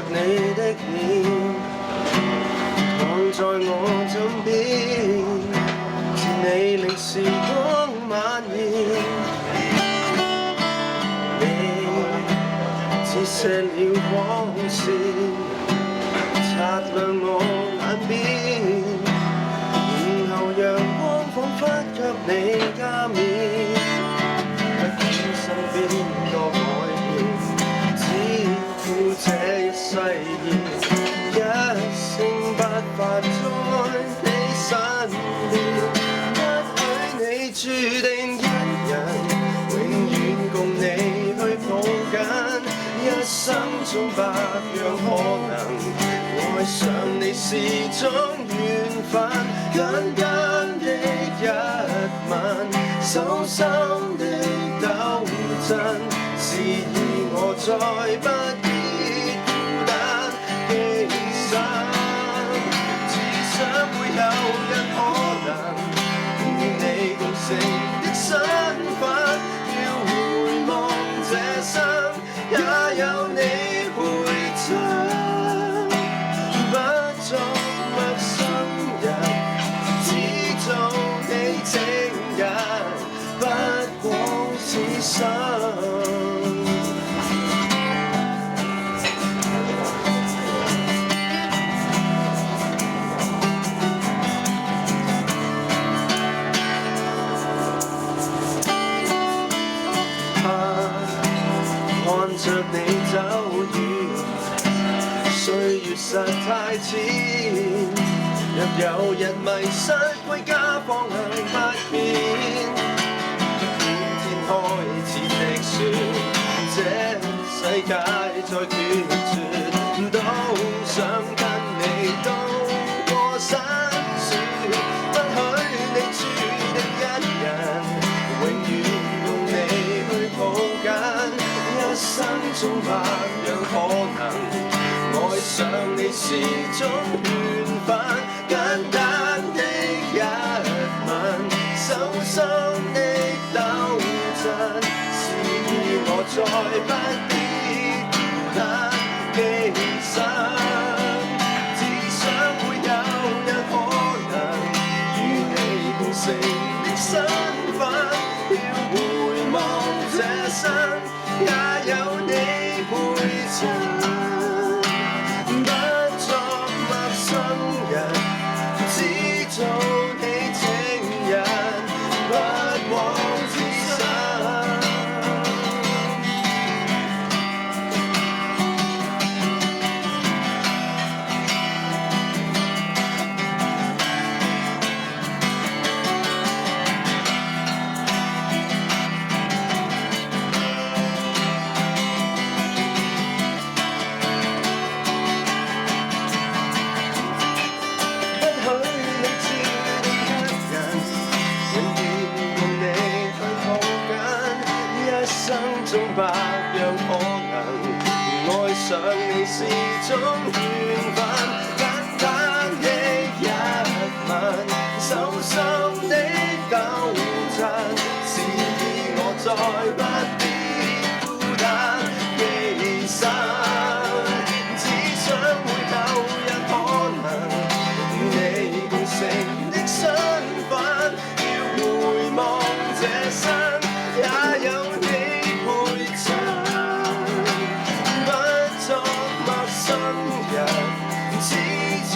你的臉，躺在我枕邊，是你令時光蔓延。你折射了光線，擦亮我眼邊，午後陽光彷彿給你加冕，不知身邊多改變，只顧這一世言，一聲不發在你身邊，不許你注定一人，永遠共你去抱緊，一生中百樣可能。愛上你是種緣分，簡單的一吻，手心的抖震，示意我再不必孤單寄生。只想會有人可能與你共成的身份，要回望這生也有你陪襯。作陌生人，只做你情人，不過此生。看着你走遠，歲月實太淺，若有日迷失歸家方向不變，天開始的船，這世界再斷絕，都想跟你渡過辛酸，不許你注定一人，永遠共你去抱緊，一生中百樣可能。愛上你是種緣分，簡單的一吻，手心的抖震，示意我再不必孤單寄生。只想會有人可能與你共成的身份，要回望這生也有你陪襯。做你情人，不枉此生。生中百樣可能，愛上你是種緣分，簡單的一吻，手心的抖震，示意我再不必孤單寄生。只想會有人可能與你共成的身份，要回望這生也有你。不作陌生人，只做